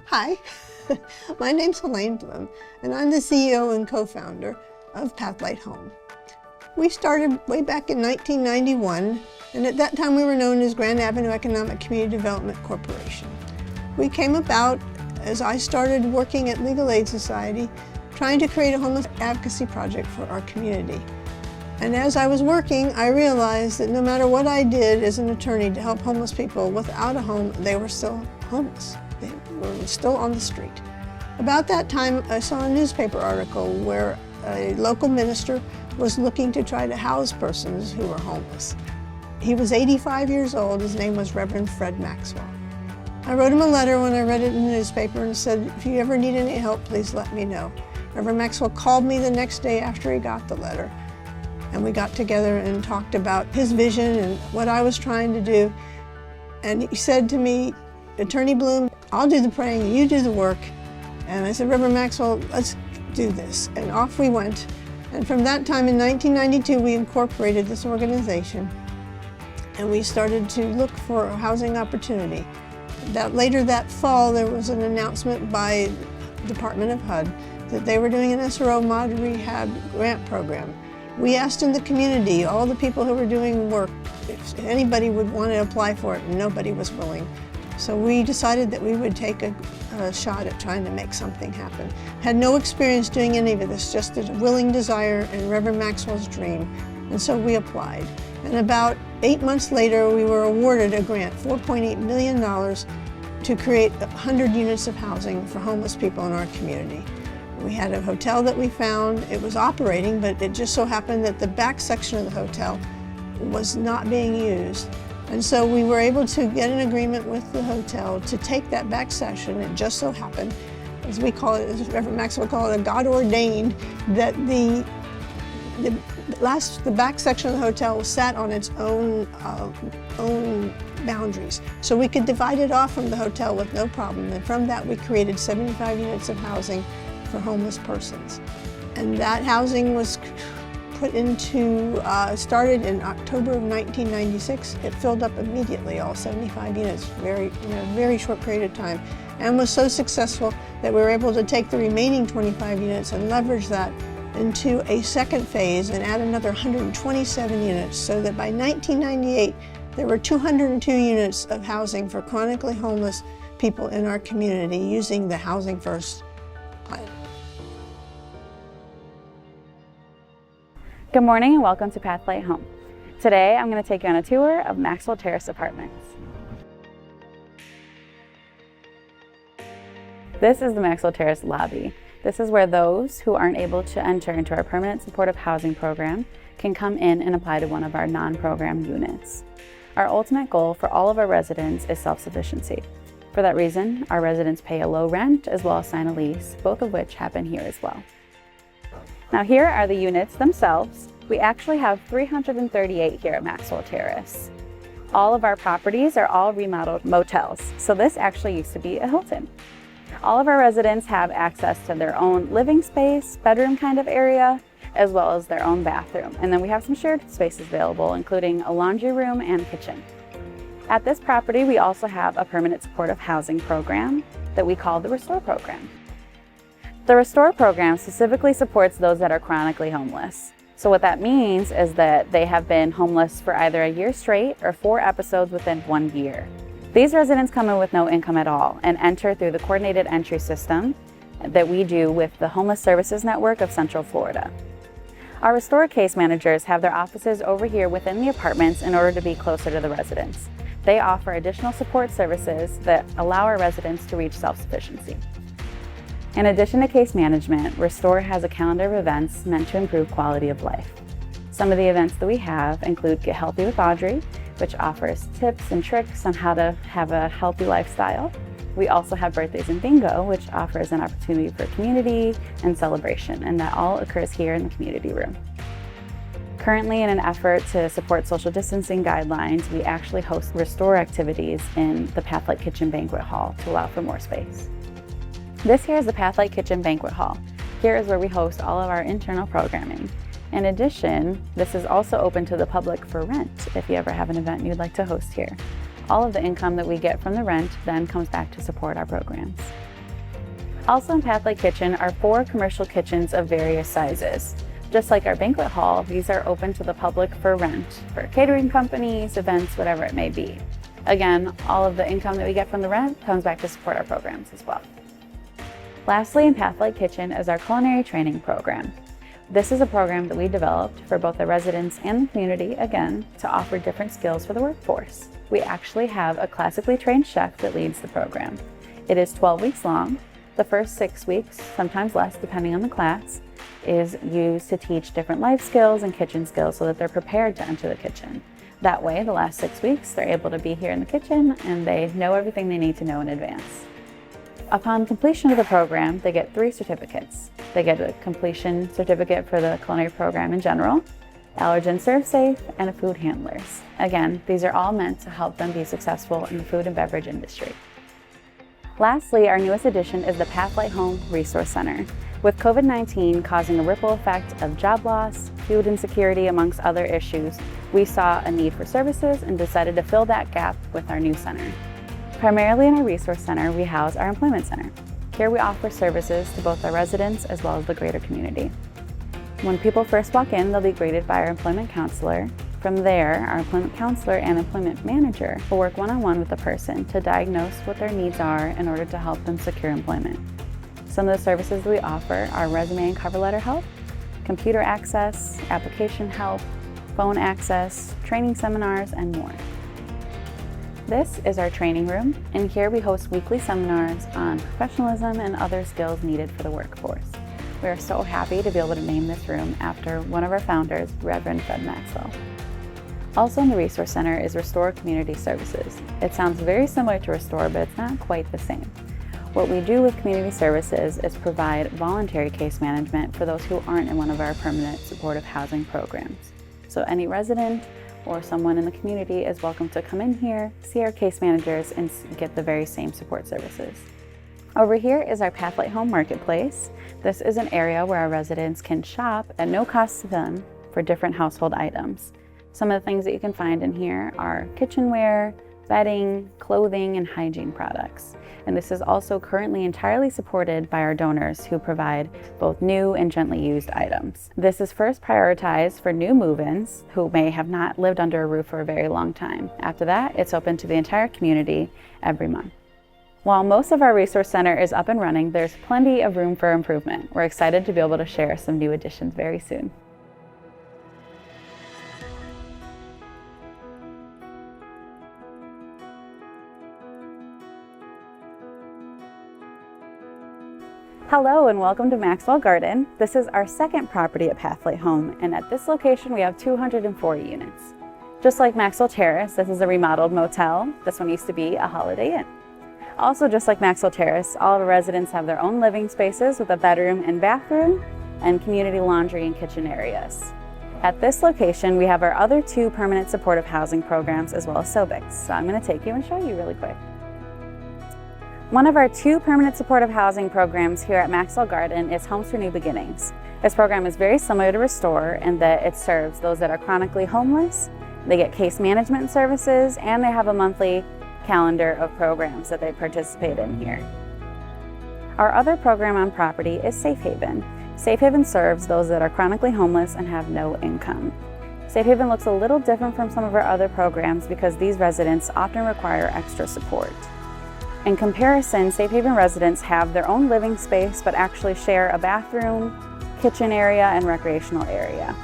Hi, my name's Helene Bloom, and I'm the CEO and co-founder of Pathlight HOME. We started way back in 1991, and at that time we were known as Grand Avenue Economic Community Development Corporation. We came about as I started working at Legal Aid Society, trying to create a homeless advocacy project for our community. And as I was working, I realized that no matter what I did as an attorney to help homeless people without a home, they were still homeless. They were still on the street. About that time, I saw a newspaper article where a local minister was looking to try to house persons who were homeless. He was 85 years old. His name was Reverend Fred Maxwell. I wrote him a letter when I read it in the newspaper and said, if you ever need any help, please let me know. Reverend Maxwell called me the next day after he got the letter, and we got together and talked about his vision and what I was trying to do. And he said to me, Attorney Bloom, I'll do the praying, you do the work. And I said, Reverend Maxwell, let's do this. And off we went. And from that time in 1992, we incorporated this organization, and we started to look for a housing opportunity. Later that fall, there was an announcement by the Department of HUD that they were doing an SRO mod rehab grant program. We asked in the community, all the people who were doing work, if anybody would want to apply for it, and nobody was willing. So we decided that we would take a shot at trying to make something happen. Had no experience doing any of this, just a willing desire and Reverend Maxwell's dream. And so we applied. And about 8 months later, we were awarded a grant, $4.8 million, to create 100 units of housing for homeless people in our community. We had a hotel that we found. It was operating, but it just so happened that the back section of the hotel was not being used. And so we were able to get an agreement with the hotel to take that back section. It just so happened, as we call it, as Reverend Maxwell called it, God ordained, that the back section of the hotel sat on its own boundaries. So we could divide it off from the hotel with no problem. And from that, we created 75 units of housing for homeless persons. And that housing was put into, started in October of 1996. It filled up immediately, all 75 units, in a very short period of time, and was so successful that we were able to take the remaining 25 units and leverage that into a second phase and add another 127 units, so that by 1998, there were 202 units of housing for chronically homeless people in our community using the Housing First plan. Good morning and welcome to Pathlight Home. Today I'm going to take you on a tour of Maxwell Terrace Apartments. This is the Maxwell Terrace lobby. This is where those who aren't able to enter into our permanent supportive housing program can come in and apply to one of our non-program units. Our ultimate goal for all of our residents is self-sufficiency. For that reason, our residents pay a low rent as well as sign a lease, both of which happen here as well. Now here are the units themselves. We actually have 338 here at Maxwell Terrace. All of our properties are all remodeled motels, so this actually used to be a Hilton. All of our residents have access to their own living space, bedroom kind of area, as well as their own bathroom. And then we have some shared spaces available, including a laundry room and kitchen. At this property, we also have a permanent supportive housing program that we call the Restore program. The Restore program specifically supports those that are chronically homeless. So what that means is that they have been homeless for either a year straight or 4 episodes within 1 year. These residents come in with no income at all and enter through the coordinated entry system that we do with the Homeless Services Network of Central Florida. Our Restore case managers have their offices over here within the apartments in order to be closer to the residents. They offer additional support services that allow our residents to reach self-sufficiency. In addition to case management, Restore has a calendar of events meant to improve quality of life. Some of the events that we have include Get Healthy with Audrey, which offers tips and tricks on how to have a healthy lifestyle. We also have Birthdays and Bingo, which offers an opportunity for community and celebration, and that all occurs here in the community room. Currently, in an effort to support social distancing guidelines, we actually host Restore activities in the Pathlight Kitchen Banquet Hall to allow for more space. This here is the Pathlight Kitchen Banquet Hall. Here is where we host all of our internal programming. In addition, this is also open to the public for rent if you ever have an event you'd like to host here. All of the income that we get from the rent then comes back to support our programs. Also in Pathlight Kitchen are 4 commercial kitchens of various sizes. Just like our banquet hall, these are open to the public for rent, for catering companies, events, whatever it may be. Again, all of the income that we get from the rent comes back to support our programs as well. Lastly, in Pathlight Kitchen is our culinary training program. This is a program that we developed for both the residents and the community, again, to offer different skills for the workforce. We actually have a classically trained chef that leads the program. It is 12 weeks long. The first 6 weeks, sometimes less depending on the class, is used to teach different life skills and kitchen skills so that they're prepared to enter the kitchen. That way, the last 6 weeks, they're able to be here in the kitchen and they know everything they need to know in advance. Upon completion of the program, they get 3 certificates. They get a completion certificate for the culinary program in general, allergen serve safe, and a food handlers. Again, these are all meant to help them be successful in the food and beverage industry. Lastly, our newest addition is the Pathlight HOME Resource Center. With COVID-19 causing a ripple effect of job loss, food insecurity, amongst other issues, we saw a need for services and decided to fill that gap with our new center. Primarily in our Resource Center, we house our Employment Center. Here we offer services to both our residents as well as the greater community. When people first walk in, they'll be greeted by our employment counselor. From there, our employment counselor and employment manager will work one-on-one with the person to diagnose what their needs are in order to help them secure employment. Some of the services we offer are resume and cover letter help, computer access, application help, phone access, training seminars, and more. This is our training room, and here we host weekly seminars on professionalism and other skills needed for the workforce. We are so happy to be able to name this room after one of our founders, Reverend Fred Maxwell. Also in the Resource Center is Restore Community Services. It sounds very similar to Restore, but it's not quite the same. What we do with community services is provide voluntary case management for those who aren't in one of our permanent supportive housing programs. So any resident or someone in the community is welcome to come in here, see our case managers, and get the very same support services. Over here is our Pathlight Home Marketplace. This is an area where our residents can shop at no cost to them for different household items. Some of the things that you can find in here are kitchenware, bedding, clothing, and hygiene products. And this is also currently entirely supported by our donors who provide both new and gently used items. This is first prioritized for new move-ins who may have not lived under a roof for a very long time. After that, it's open to the entire community every month. While most of our Resource Center is up and running, there's plenty of room for improvement. We're excited to be able to share some new additions very soon. Hello and welcome to Maxwell Garden. This is our second property at Pathlight Home, and at this location we have 240 units. Just like Maxwell Terrace, this is a remodeled motel. This one used to be a Holiday Inn. Also, just like Maxwell Terrace, all of our residents have their own living spaces with a bedroom and bathroom and community laundry and kitchen areas. At this location, we have our other 2 permanent supportive housing programs as well as SOBICs. So I'm going to take you and show you really quick. One of our 2 permanent supportive housing programs here at Maxwell Garden is Homes for New Beginnings. This program is very similar to Restore in that it serves those that are chronically homeless. They get case management services, and they have a monthly calendar of programs that they participate in here. Our other program on property is Safe Haven. Safe Haven serves those that are chronically homeless and have no income. Safe Haven looks a little different from some of our other programs because these residents often require extra support. In comparison, Safe Haven residents have their own living space but actually share a bathroom, kitchen area, and recreational area.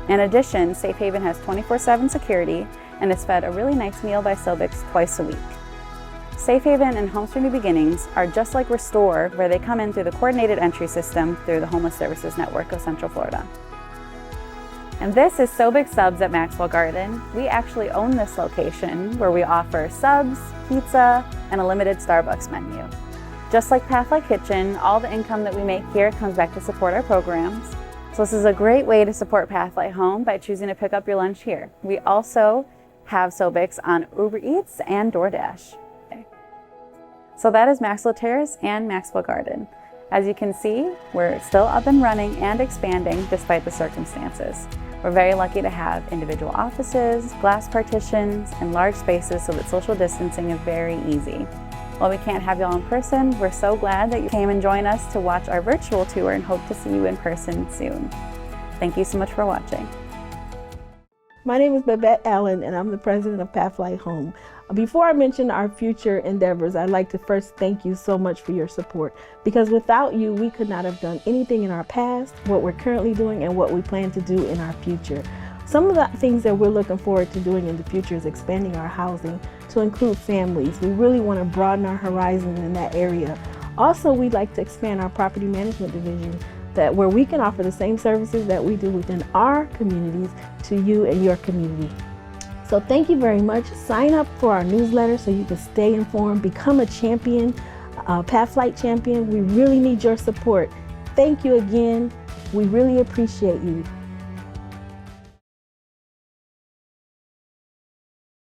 In addition, Safe Haven has 24/7 security and is fed a really nice meal by SOBICs twice a week. Safe Haven and Homes for New Beginnings are just like Restore, where they come in through the coordinated entry system through the Homeless Services Network of Central Florida. And this is SOBIC Subs at Maxwell Garden. We actually own this location where we offer subs, pizza, and a limited Starbucks menu. Just like Pathlight Kitchen, all the income that we make here comes back to support our programs. So this is a great way to support Pathlight Home by choosing to pick up your lunch here. We also have SOBICs on Uber Eats and DoorDash. Okay. So that is Maxwell Terrace and Maxwell Garden. As you can see, we're still up and running and expanding despite the circumstances. We're very lucky to have individual offices, glass partitions, and large spaces so that social distancing is very easy. While we can't have y'all in person, we're so glad that you came and joined us to watch our virtual tour and hope to see you in person soon. Thank you so much for watching. My name is Babette Allen, and I'm the president of Pathlight HOME. Before I mention our future endeavors, I'd like to first thank you so much for your support, because without you, we could not have done anything in our past, what we're currently doing, and what we plan to do in our future. Some of the things that we're looking forward to doing in the future is expanding our housing to include families. We really want to broaden our horizon in that area. Also, we'd like to expand our property management division where we can offer the same services that we do within our communities to you and your community. So thank you very much. Sign up for our newsletter so you can stay informed, become a champion, Pathlight champion. We really need your support. Thank you again. We really appreciate you.